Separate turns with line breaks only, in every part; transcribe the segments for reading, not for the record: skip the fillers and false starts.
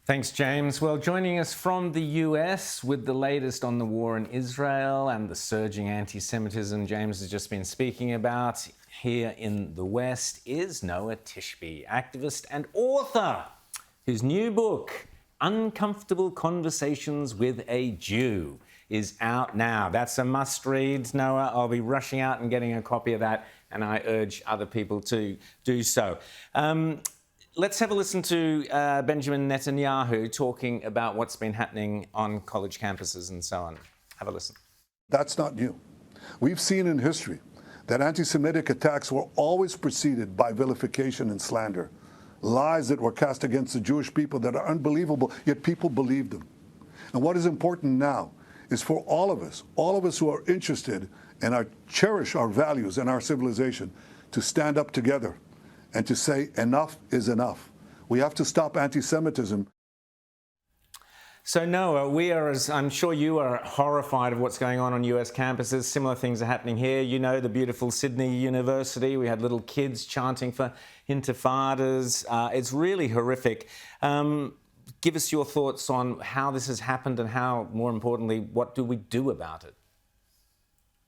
Thanks, James. Well, joining us from the US with the latest on the war in Israel and the surging anti-Semitism James has just been speaking about here in the West is Noah Tishby, activist and author, whose new book, Uncomfortable Conversations with a Jew, is out now. That's a must-read, Noah. I'll be rushing out and getting a copy of that, and I urge other people to do so. Let's have a listen to Benjamin Netanyahu talking about what's been happening on college campuses and so on. Have a listen.
That's not new. We've seen in history that anti-Semitic attacks were always preceded by vilification and slander, lies that were cast against the Jewish people that are unbelievable, yet people believed them. And what is important now is for all of us who are interested and cherish our values and our civilization, to stand up together and to say enough is enough. We have to stop anti-Semitism.
So Noah, we are, as I'm sure you are, horrified of what's going on US campuses. Similar things are happening here. You know, the beautiful Sydney University, we had little kids chanting for intifadas. It's really horrific. Give us your thoughts on how this has happened and how, more importantly, what do we do about it?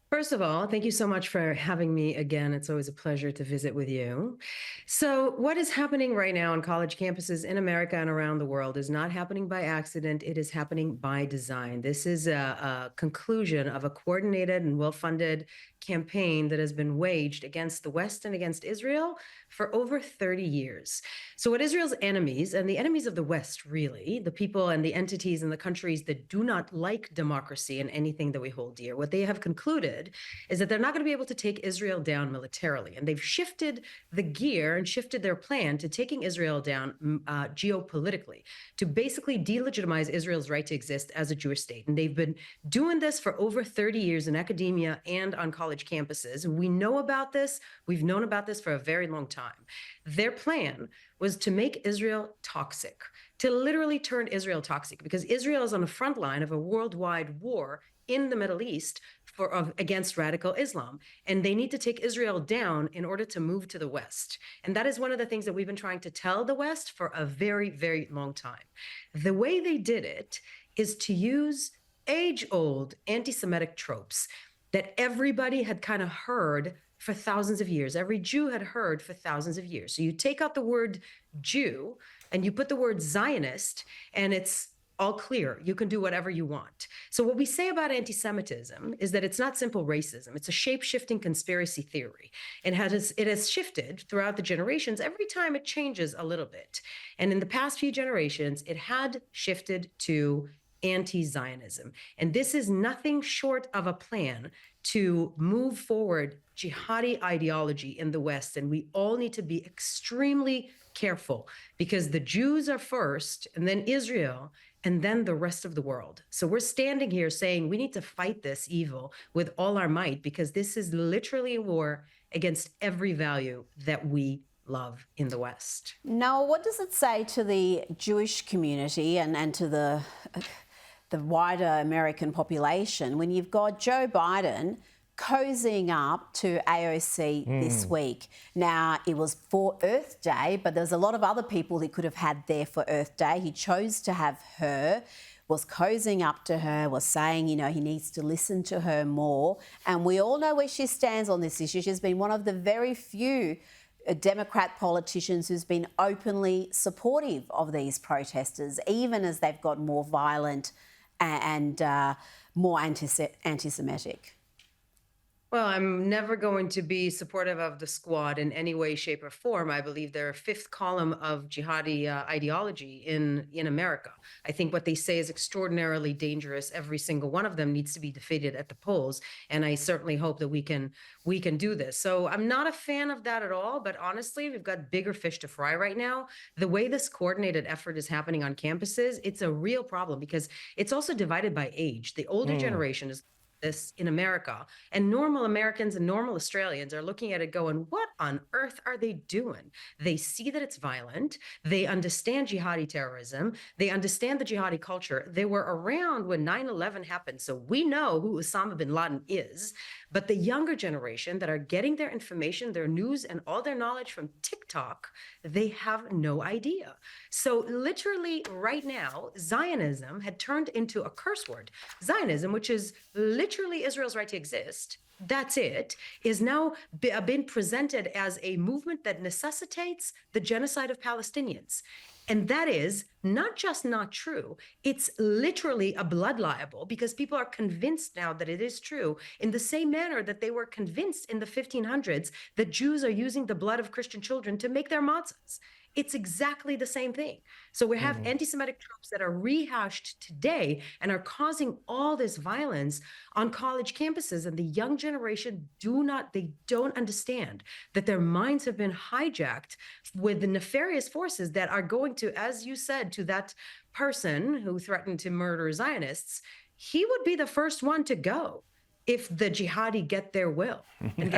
First of all, thank you so much for having me again. It's always a pleasure to visit with you. So what is happening right now on college campuses in America and around the world is not happening by accident. It is happening by design. This is a conclusion of a coordinated and well-funded campaign that has been waged against the West and against Israel for over 30 years. So what Israel's enemies, and the enemies of the West, really, the people and the entities and the countries that do not like democracy and anything that we hold dear, what they have concluded is that they're not going to be able to take Israel down militarily. And they've shifted the gear and shifted their plan to taking Israel down geopolitically, to basically delegitimize Israel's right to exist as a Jewish state. And they've been doing this for over 30 years in academia and on college campuses. We know about this. We've known about this for a very long time. Their plan was to make Israel toxic, to literally turn Israel toxic, because Israel is on the front line of a worldwide war in the Middle East against radical Islam. And they need to take Israel down in order to move to the West. And that is one of the things that we've been trying to tell the West for a very, very long time. The way they did it is to use age-old anti-Semitic tropes that everybody had kind of heard for thousands of years. Every Jew had heard for thousands of years. So you take out the word Jew and you put the word Zionist, and it's all clear. You can do whatever you want. So what we say about anti-Semitism is that it's not simple racism. It's a shape-shifting conspiracy theory. And it has shifted throughout the generations. Every time it changes a little bit. And in the past few generations, it had shifted to anti-Zionism. And this is nothing short of a plan to move forward jihadi ideology in the West. And we all need to be extremely careful, because the Jews are first, and then Israel, and then the rest of the world. So we're standing here saying we need to fight this evil with all our might, because this is literally a war against every value that we love in the West.
Now, what does it say to the Jewish community and to the wider American population when you've got Joe Biden cozying up to AOC this week? Now, it was for Earth Day, but there's a lot of other people he could have had there for Earth Day. He chose to have her, was cozying up to her, was saying, you know, he needs to listen to her more. And we all know where she stands on this issue. She's been one of the very few Democrat politicians who's been openly supportive of these protesters, even as they've got more violent and more anti-Semitic.
Well, I'm never going to be supportive of the squad in any way, shape, or form. I believe they're a fifth column of jihadi ideology in America. I think what they say is extraordinarily dangerous. Every single one of them needs to be defeated at the polls, and I certainly hope that we can do this. So I'm not a fan of that at all, but honestly, we've got bigger fish to fry right now. The way this coordinated effort is happening on campuses, it's a real problem, because it's also divided by age. The older generation is this in America, and normal Americans and normal Australians are looking at it going, what on earth are they doing? They see that it's violent. They understand jihadi terrorism. They understand the jihadi culture. They were around when 9/11 happened, so we know who Osama bin Laden is. But the younger generation that are getting their information, their news, and all their knowledge from TikTok, they have no idea. So literally right now, Zionism had turned into a curse word. Zionism, which is literally Israel's right to exist, that's it, is now been presented as a movement that necessitates the genocide of Palestinians. And that is not just not true, it's literally a blood libel because people are convinced now that it is true in the same manner that they were convinced in the 1500s that Jews are using the blood of Christian children to make their matzahs. It's exactly the same thing. So we have anti-Semitic tropes that are rehashed today and are causing all this violence on college campuses. And the young generation don't understand that their minds have been hijacked with the nefarious forces that are going to, as you said, to that person who threatened to murder Zionists, he would be the first one to go if the jihadi get their will. And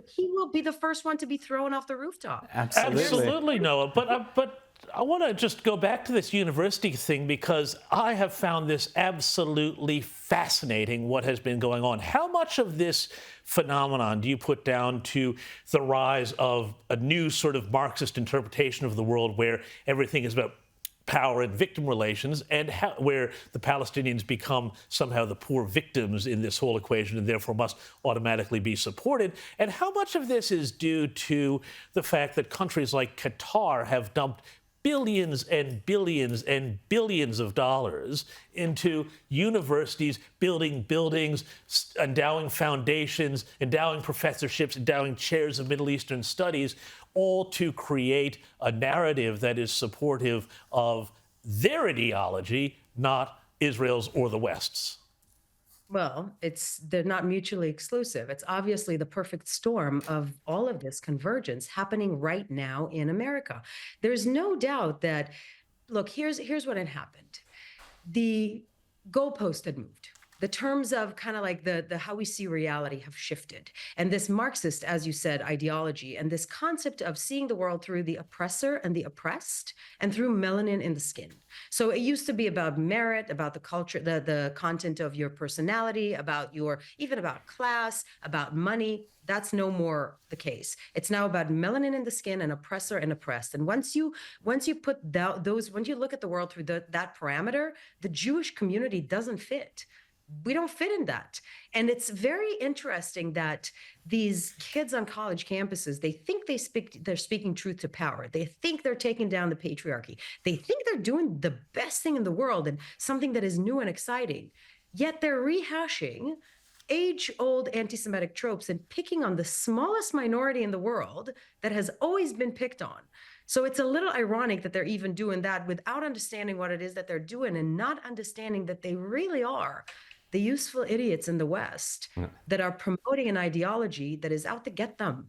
he will be the first one to be thrown off the rooftop.
Absolutely, Noah. But I want to just go back to this university thing because I have found this absolutely fascinating, what has been going on. How much of this phenomenon do you put down to the rise of a new sort of Marxist interpretation of the world where everything is about power and victim relations, and where the Palestinians become somehow the poor victims in this whole equation and therefore must automatically be supported? And how much of this is due to the fact that countries like Qatar have dumped billions and billions and billions of dollars into universities, building buildings, endowing foundations, endowing professorships, endowing chairs of Middle Eastern studies, all to create a narrative that is supportive of their ideology, not Israel's or the West's?
Well, they're not mutually exclusive. It's obviously the perfect storm of all of this convergence happening right now in America. There's no doubt that, look, here's what had happened. The goalpost had moved. The terms of kind of like the how we see reality have shifted. And this Marxist, as you said, ideology and this concept of seeing the world through the oppressor and the oppressed and through melanin in the skin. So it used to be about merit, about the culture, the content of your personality, even about class, about money. That's no more the case. It's now about melanin in the skin and oppressor and oppressed. And once you put when you look at the world through that parameter, the Jewish community doesn't fit. We don't fit in that. And it's very interesting that these kids on college campuses, they think they're speaking truth to power. They think they're taking down the patriarchy. They think they're doing the best thing in the world and something that is new and exciting. Yet they're rehashing age-old anti-Semitic tropes and picking on the smallest minority in the world that has always been picked on. So it's a little ironic that they're even doing that without understanding what it is that they're doing and not understanding that they really are the useful idiots in the West that are promoting an ideology that is out to get them.